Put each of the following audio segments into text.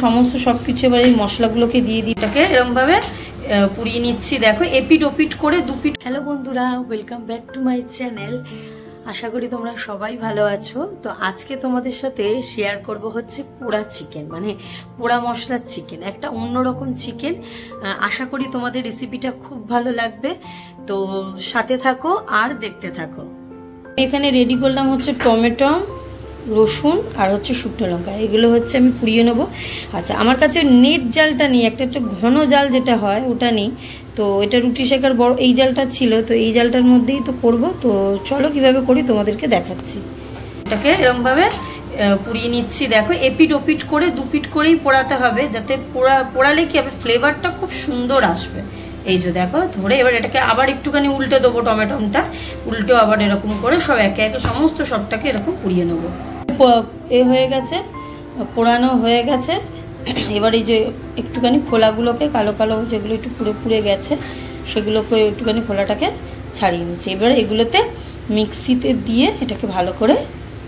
সমস্ত সবকিছু এবার এই মশলাগুলোকে দিয়ে দিই, এটাকে এরকমভাবে পুড়িয়ে নিচ্ছি। দেখো এপিট ওপিট করে দুপিট। হ্যালো বন্ধুরা, welcome back to my channel. আশা করি তোমরা সবাই ভালো আছো। তো আজকে তোমাদের সাথে শেয়ার করব হচ্ছে পোড়া চিকেন, মানে পোড়া মশলার চিকেন, একটা অন্যরকম চিকেন। আশা করি তোমাদের রেসিপিটা খুব ভালো লাগবে, তো সাথে থাকো আর দেখতে থাকো। এখানে রেডি করলাম হচ্ছে টমেটো, রসুন আর হচ্ছে শুকনো লঙ্কা, এগুলো হচ্ছে আমি পুড়িয়ে নেবো। আচ্ছা, আমার কাছে নেট জালটা নেই, একটা হচ্ছে ঘন জাল যেটা হয় ওটা নেই, তো এটা রুটি শেখার বড় এই জালটা ছিল, তো এই জালটার মধ্যেই তো করব। তো চলো কিভাবে করি তোমাদেরকে দেখাচ্ছি। এটাকে এরকমভাবে পুড়িয়ে নিচ্ছি। দেখো এপিট ওপিট করে দুপিট করেই পোড়াতে হবে, যাতে পোড়ালে কি হবে ফ্লেভারটা খুব সুন্দর আসবে। এই যে দেখো ধরে এবার এটাকে আবার একটুখানি উল্টে দেবো, টমেটোটা উল্টে আবার এরকম করে সব একে একে সমস্ত সবটাকে এরকম পুড়িয়ে নেবো। এ হয়ে গেছে, পোড়ানো হয়ে গেছে। এবার এই যে একটুখানি খোলাগুলোকে, কালো কালো যেগুলো একটু পুড়ে পুড়ে গেছে সেগুলোকে একটুখানি খোলাটাকে ছাড়িয়ে নিচ্ছি। এবার এগুলোতে মিক্সিতে দিয়ে এটাকে ভালো করে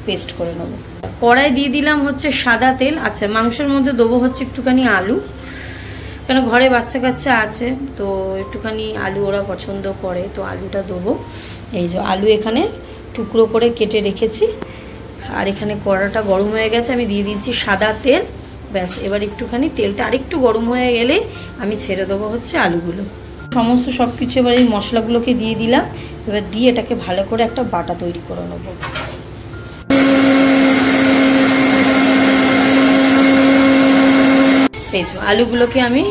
পেস্ট করে নেবো। কড়াই দিয়ে দিলাম হচ্ছে সাদা তেল। আচ্ছা, মাংসের মধ্যে দেবো হচ্ছে একটুখানি আলু, কেন ঘরে বাচ্চা কাচ্চা আছে, তো একটুখানি আলু ওরা পছন্দ করে, তো আলুটা দেবো। এই যে আলু এখানে টুকরো করে কেটে রেখেছি। আর এখানে কড়াটা গরম হয়ে গেছে, আমি দিয়ে দিয়েছি সাদা তেল। ব্যাস, এবার একটুখানি তেলটা আরেকটু গরম হয়ে গেলে আমি ছেড়ে দেবো হচ্ছে আলুগুলো। সমস্ত সব কিছু এবার এই মশলাগুলোকে দিয়ে দিলাম। এবার দিয়ে এটাকে ভালো করে একটা বাটা তৈরি করে নেবো। এই যে আলুগুলোকে আমি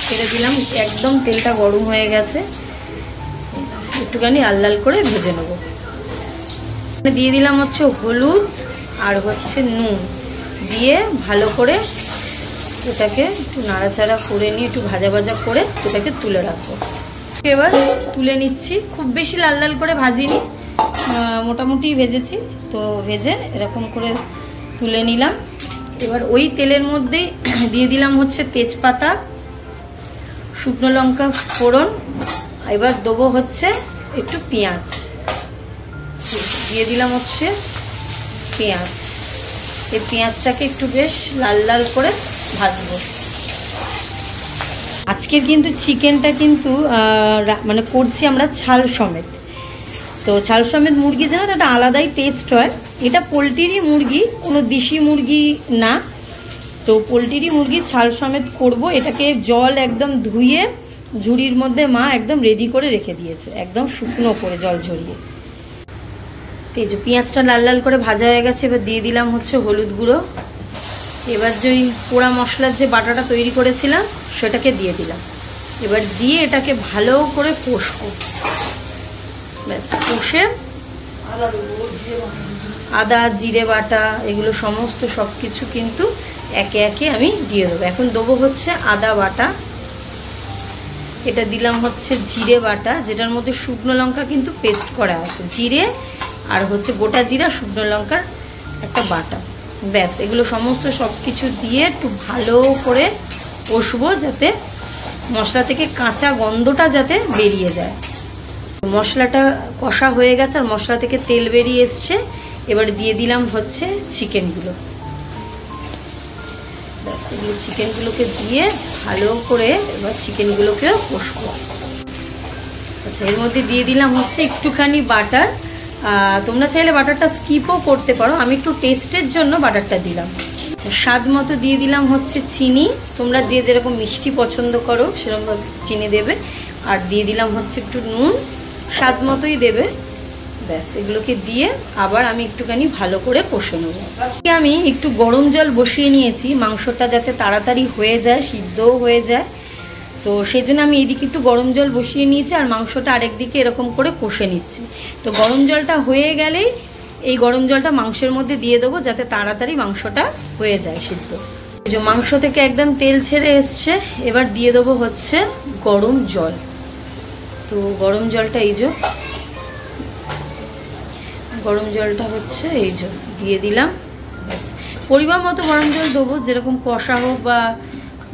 ছেড়ে দিলাম, একদম তেলটা গরম হয়ে গেছে, একটুখানি লাল লাল করে ভেজে নেবো। দিয়ে দিলাম হচ্ছে হলুদ আর হচ্ছে নুন, দিয়ে ভালো করে এটাকে একটু নাড়াচাড়া করে নিয়ে একটু ভাজা ভাজা করে এটাকে তুলে রাখবো। এবার তুলে নিচ্ছি, খুব বেশি লাল লাল করে ভাজিনি, মোটামুটি ভেজেছি, তো ভেজে এরকম করে তুলে নিলাম। এবার ওই তেলের মধ্যেই দিয়ে দিলাম হচ্ছে তেজপাতা, শুকনো লঙ্কা ফোড়ন, এবার দেবো হচ্ছে একটু পেঁয়াজ, দিয়ে দিলাম হচ্ছে পেঁয়াজ। এই পেঁয়াজটাকে একটু বেশ লাল লাল করে ভাজবো। আজকের কিন্তু চিকেনটা কিন্তু মানে করছি আমরা ছাল সমেত, তো ছাল সমেত মুরগি যেন একটা আলাদাই টেস্ট হয়। এটা পোলট্রিরই মুরগি, কোনো দেশি মুরগি না, তো পোলট্রিরই মুরগি ছাল সমেত করব। এটাকে জল একদম ধুয়ে ঝুড়ির মধ্যে মা একদম রেডি করে রেখে দিয়েছে, একদম শুকনো করে জল ঝরিয়ে। এই যে পেঁয়াজটা লাল লাল করে ভাজা হয়ে গেছে, এবার দিয়ে দিলাম হচ্ছে হলুদ গুঁড়ো। এবার যে ওই পোড়া মশলার যে বাটাটা তৈরি করেছিলাম সেটাকে দিয়ে দিলাম। এবার দিয়ে এটাকে ভালো করে কষবো। ব্যাস, কষে আদা জিরে বাটা এগুলো সমস্ত সব কিছু কিন্তু একে একে আমি দিয়ে দেবো। এখন দেবো হচ্ছে আদা বাটা, এটা দিলাম হচ্ছে জিরে বাটা, যেটার মধ্যে শুকনো লঙ্কা কিন্তু পেস্ট করা আছে, জিরে আর হচ্ছে গোটা জিরা শুকনো লঙ্কার একটা বাটা। ব্যাস, এগুলো সমস্ত সব কিছু দিয়ে একটু ভালো করে কষবো, যাতে মশলা থেকে কাঁচা গন্ধটা যাতে বেরিয়ে যায়। মশলাটা কষা হয়ে গেছে আর মশলা থেকে তেল বেরিয়ে এসছে। এবার দিয়ে দিলাম হচ্ছে চিকেনগুলো। ব্যাস, এগুলো চিকেনগুলোকে দিয়ে ভালো করে এবার চিকেনগুলোকেও কষবো। আচ্ছা, এর মধ্যে দিয়ে দিলাম হচ্ছে একটুখানি বাটার। তোমরা চাইলে বাটারটা স্কিপও করতে পারো, আমি একটু টেস্টের জন্য বাটারটা দিলাম। আচ্ছা, স্বাদ মতো দিয়ে দিলাম হচ্ছে চিনি, তোমরা যে যেরকম মিষ্টি পছন্দ করো সেরকমভাবে চিনি দেবে। আর দিয়ে দিলাম হচ্ছে একটু নুন, স্বাদ মতোই দেবে। ব্যাস, এগুলোকে দিয়ে আবার আমি একটুখানি ভালো করে কষে নেব। আমি একটু গরম জল বসিয়ে নিয়েছি, মাংসটা যাতে তাড়াতাড়ি হয়ে যায়, সিদ্ধও হয়ে যায়, তো সেই জন্য আমি এইদিকে একটু গরম জল বসিয়ে নিয়েছি আর মাংসটা আরেকদিকে এরকম করে কষে নিচ্ছি। তো গরম জলটা হয়ে গেলেই এই গরম জলটা মাংসের মধ্যে দিয়ে দেবো, যাতে তাড়াতাড়ি মাংসটা হয়ে যায় সিদ্ধ। এই যে মাংস থেকে একদম তেল ছেড়ে এসছে, এবার দিয়ে দেবো হচ্ছে গরম জল। তো গরম জলটা এই যে গরম জলটা হচ্ছে এই যে দিয়ে দিলাম। ব্যাস, পরিমাণ মতো গরম জল দেবো, যেরকম কষা হোক বা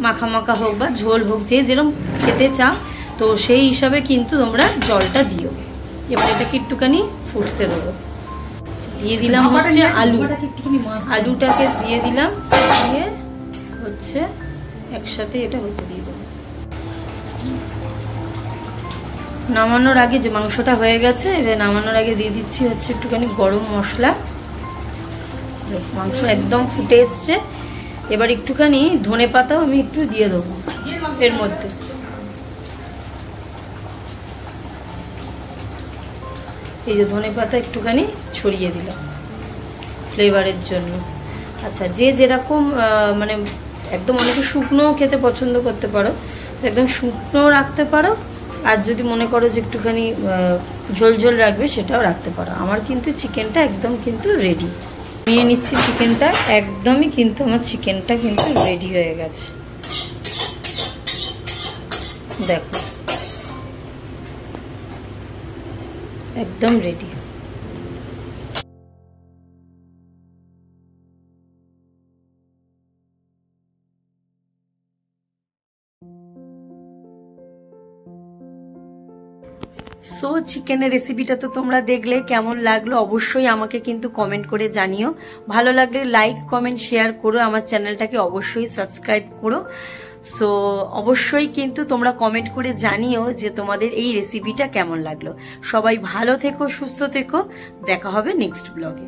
মাখা মাখা হোক বা ঝোল হোক, যে যেরকম খেতে চাও তো সেই হিসাবে কিন্তু তোমরা জলটা দিও। এবার এটাকে একটুখানি ফুটতে দেবো। দিয়ে দিলাম হচ্ছে আলুটাকে দিয়ে দিলাম, দিয়ে হচ্ছে একসাথে এটা হতে দিয়ে দেবো। নামানোর আগে যে মাংসটা হয়ে গেছে, এবার নামানোর আগে দিয়ে দিচ্ছি হচ্ছে একটুখানি গরম মশলা। মাংস একদম ফুটে এসছে, এবার একটুখানি ধনে পাতাও আমি একটু দিয়ে দেবো এর মধ্যে। এই যে ধনে পাতা একটুখানি ছড়িয়ে দিলাম ফ্লেভারের জন্য। আচ্ছা, যে যেরকম মানে একদম অনেকে শুকনো খেতে পছন্দ করতে পারো, একদম শুকনো রাখতে পারো, আর যদি মনে করো যে একটুখানি ঝোল ঝোল রাখবে সেটাও রাখতে পারো। আমার কিন্তু চিকেনটা একদম কিন্তু রেডি। নিয়ে নিচ্ছি চিকেনটা, একদমই কিন্তু আমার চিকেনটা কিন্তু রেডি হয়ে গেছে। দেখো একদম রেডি। সো চিকেনের রেসিপিটা তো তোমরা দেখলে, কেমন লাগলো অবশ্যই আমাকে কিন্তু কমেন্ট করে জানিও। ভালো লাগলে লাইক কমেন্ট শেয়ার করো, আমার চ্যানেলটাকে অবশ্যই সাবস্ক্রাইব করো। সো অবশ্যই কিন্তু তোমরা কমেন্ট করে জানিও যে তোমাদের এই রেসিপিটা কেমন লাগলো। সবাই ভালো থেকো, সুস্থ থেকো, দেখা হবে নেক্সট ব্লগে।